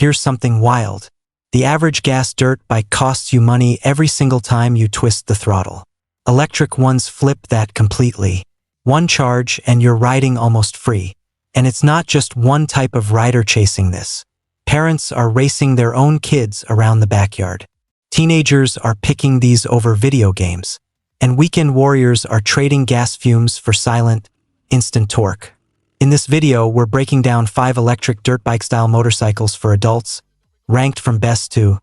Here's something wild. The average gas dirt bike costs you money every single time you twist the throttle. Electric ones flip that completely. One charge and you're riding almost free. And it's not just one type of rider chasing this. Parents are racing their own kids around the backyard. Teenagers are picking these over video games. And weekend warriors are trading gas fumes for silent, instant torque. In this video, we're breaking down 5 electric dirt bike-style motorcycles for adults, ranked from best to,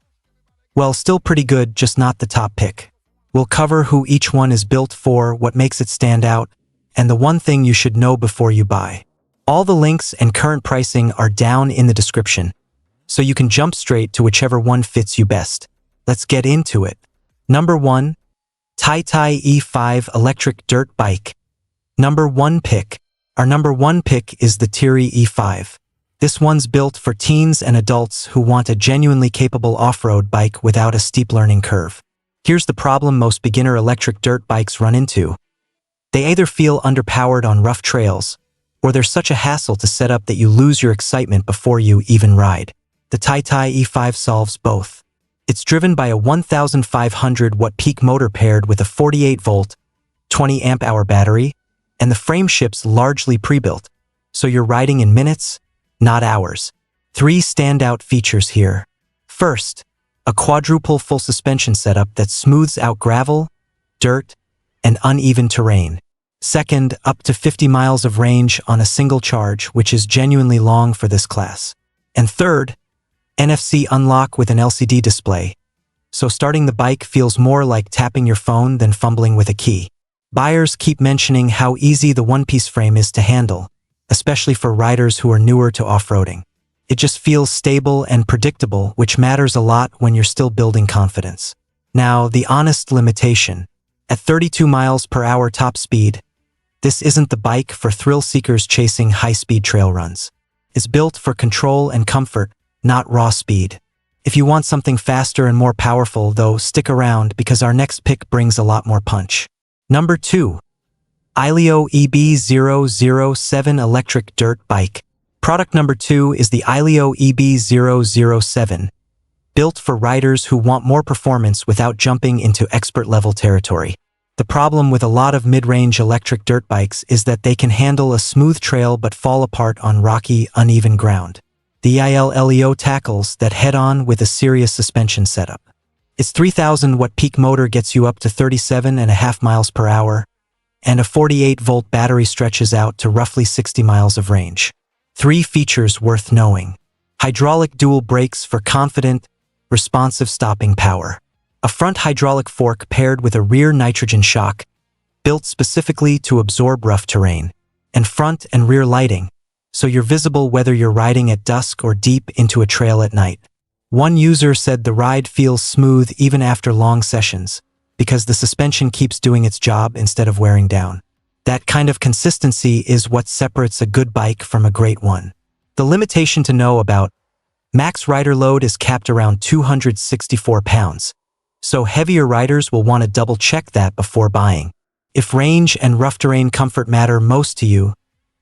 well, still pretty good, just not the top pick. We'll cover who each one is built for, what makes it stand out, and the one thing you should know before you buy. All the links and current pricing are down in the description, so you can jump straight to whichever one fits you best. Let's get into it. Number 1. Tietie E5 Electric Dirt Bike. Number 1 pick. Our number 1 pick is the Tietie E5. This one's built for teens and adults who want a genuinely capable off-road bike without a steep learning curve. Here's the problem most beginner electric dirt bikes run into. They either feel underpowered on rough trails, or they're such a hassle to set up that you lose your excitement before you even ride. The Tietie E5 solves both. It's driven by a 1,500 watt peak motor paired with a 48 volt, 20 amp hour battery, and the frame ship's largely pre-built, so you're riding in minutes, not hours. 3 standout features here. First, a quadruple full suspension setup that smooths out gravel, dirt, and uneven terrain. Second, up to 50 miles of range on a single charge, which is genuinely long for this class. And third, NFC unlock with an LCD display, so starting the bike feels more like tapping your phone than fumbling with a key. Buyers keep mentioning how easy the one-piece frame is to handle, especially for riders who are newer to off-roading. It just feels stable and predictable, which matters a lot when you're still building confidence. Now, the honest limitation. At 32 miles per hour top speed, this isn't the bike for thrill seekers chasing high-speed trail runs. It's built for control and comfort, not raw speed. If you want something faster and more powerful, though, stick around because our next pick brings a lot more punch. Number 2. EILLEO EB007 Electric Dirt Bike. Product number 2 is the EILLEO EB007, built for riders who want more performance without jumping into expert-level territory. The problem with a lot of mid-range electric dirt bikes is that they can handle a smooth trail but fall apart on rocky, uneven ground. The EILLEO tackles that head-on with a serious suspension setup. Its 3,000 watt peak motor gets you up to 37.5 miles per hour, and a 48-volt battery stretches out to roughly 60 miles of range. 3 features worth knowing. Hydraulic dual brakes for confident, responsive stopping power. A front hydraulic fork paired with a rear nitrogen shock, built specifically to absorb rough terrain. And front and rear lighting, so you're visible whether you're riding at dusk or deep into a trail at night. One user said the ride feels smooth even after long sessions, because the suspension keeps doing its job instead of wearing down. That kind of consistency is what separates a good bike from a great one. The limitation to know about: max rider load is capped around 264 pounds, so heavier riders will want to double-check that before buying. If range and rough terrain comfort matter most to you,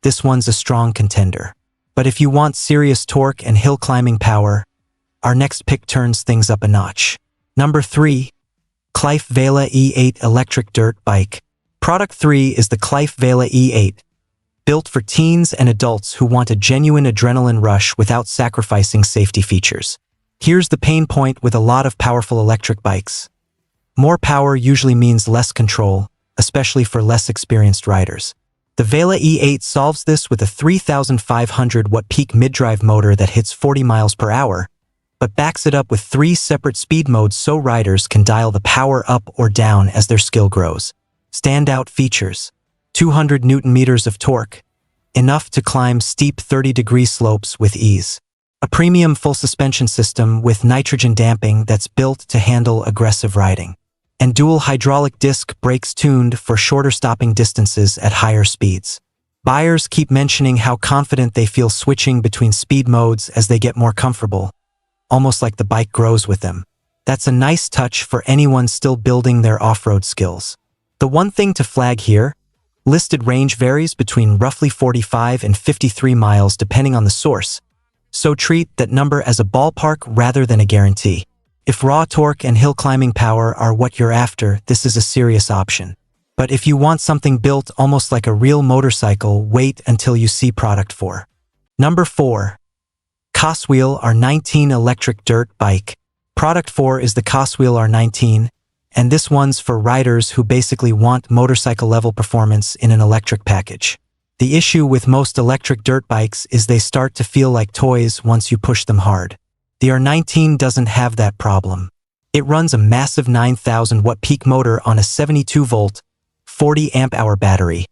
this one's a strong contender. But if you want serious torque and hill climbing power, our next pick turns things up a notch. Number 3. Qlife Vela E8 Electric Dirt Bike. Product 3 is the Qlife Vela E8, built for teens and adults who want a genuine adrenaline rush without sacrificing safety features. Here's the pain point with a lot of powerful electric bikes. More power usually means less control, especially for less experienced riders. The Vela E8 solves this with a 3,500 watt peak mid-drive motor that hits 40 miles per hour, but backs it up with 3 separate speed modes so riders can dial the power up or down as their skill grows. Standout features: 200 Newton-meters of torque, enough to climb steep 30-degree slopes with ease. A premium full suspension system with nitrogen damping that's built to handle aggressive riding. And dual hydraulic disc brakes tuned for shorter stopping distances at higher speeds. Buyers keep mentioning how confident they feel switching between speed modes as they get more comfortable, almost like the bike grows with them. That's a nice touch for anyone still building their off-road skills. The one thing to flag here: listed range varies between roughly 45 and 53 miles depending on the source, So treat that number as a ballpark rather than a guarantee. If raw torque and hill climbing power are what you're after, this is a serious option. But if you want something built almost like a real motorcycle, wait until you see product 4. Number 4. COSWHEEL R19 Electric Dirt Bike. Product 4 is the COSWHEEL R19, and this one's for riders who basically want motorcycle-level performance in an electric package. The issue with most electric dirt bikes is they start to feel like toys once you push them hard. The R19 doesn't have that problem. It runs a massive 9,000-watt peak motor on a 72-volt, 40-amp-hour battery,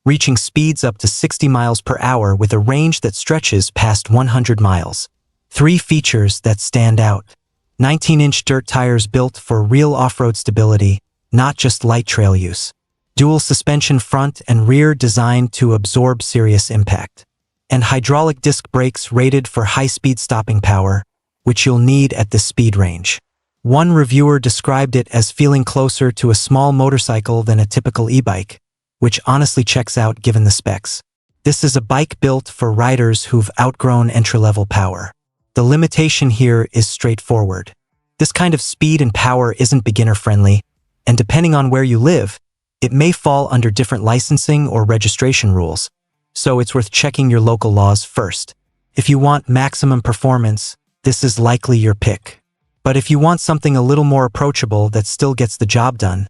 reaching speeds up to 60 miles per hour with a range that stretches past 100 miles. 3 features that stand out. 19-inch dirt tires built for real off-road stability, not just light trail use. Dual suspension front and rear designed to absorb serious impact. And hydraulic disc brakes rated for high-speed stopping power, which you'll need at this speed range. One reviewer described it as feeling closer to a small motorcycle than a typical e-bike, which honestly checks out given the specs. This is a bike built for riders who've outgrown entry-level power. The limitation here is straightforward. This kind of speed and power isn't beginner-friendly, and depending on where you live, it may fall under different licensing or registration rules, so it's worth checking your local laws first. If you want maximum performance, this is likely your pick. But if you want something a little more approachable that still gets the job done,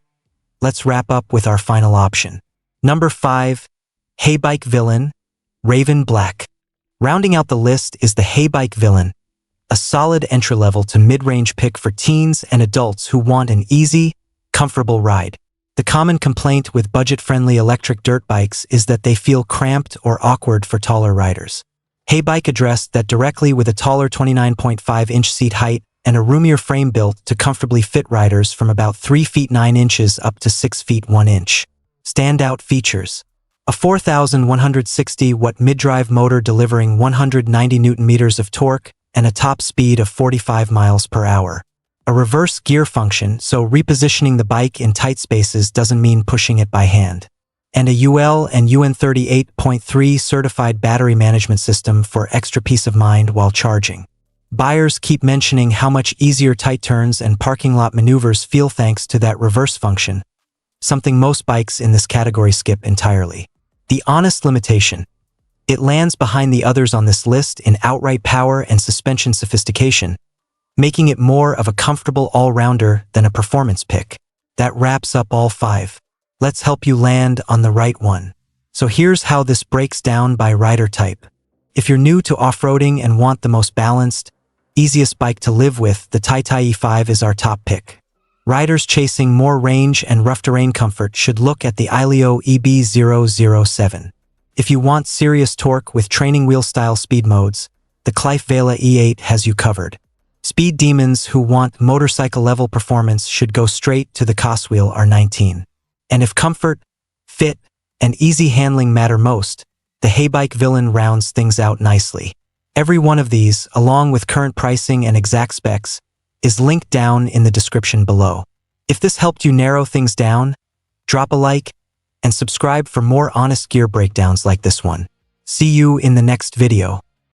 let's wrap up with our final option. Number 5. Heybike Villain, Raven Black. Rounding out the list is the Heybike Villain, a solid entry-level to mid-range pick for teens and adults who want an easy, comfortable ride. The common complaint with budget-friendly electric dirt bikes is that they feel cramped or awkward for taller riders. Heybike addressed that directly with a taller 29.5-inch seat height and a roomier frame built to comfortably fit riders from about 3 feet 9 inches up to 6 feet 1 inch. Standout features. A 4,160-watt mid-drive motor delivering 190 Nm of torque and a top speed of 45 miles per hour. A reverse gear function, so repositioning the bike in tight spaces doesn't mean pushing it by hand. And a UL and UN 38.3 certified battery management system for extra peace of mind while charging. Buyers keep mentioning how much easier tight turns and parking lot maneuvers feel thanks to that reverse function, something most bikes in this category skip entirely. The honest limitation: it lands behind the others on this list in outright power and suspension sophistication, making it more of a comfortable all-rounder than a performance pick. That wraps up all 5. Let's help you land on the right one. So here's how this breaks down by rider type. If you're new to off-roading and want the most balanced, easiest bike to live with, the Tietie E5 is our top pick. Riders chasing more range and rough terrain comfort should look at the EILLEO EB007. If you want serious torque with training wheel-style speed modes, the Qlife Vela E8 has you covered. Speed demons who want motorcycle-level performance should go straight to the COSWHEEL R19. And if comfort, fit, and easy handling matter most, the Heybike Villain rounds things out nicely. Every one of these, along with current pricing and exact specs, is linked down in the description below. If this helped you narrow things down, drop a like and subscribe for more honest gear breakdowns like this one. See you in the next video.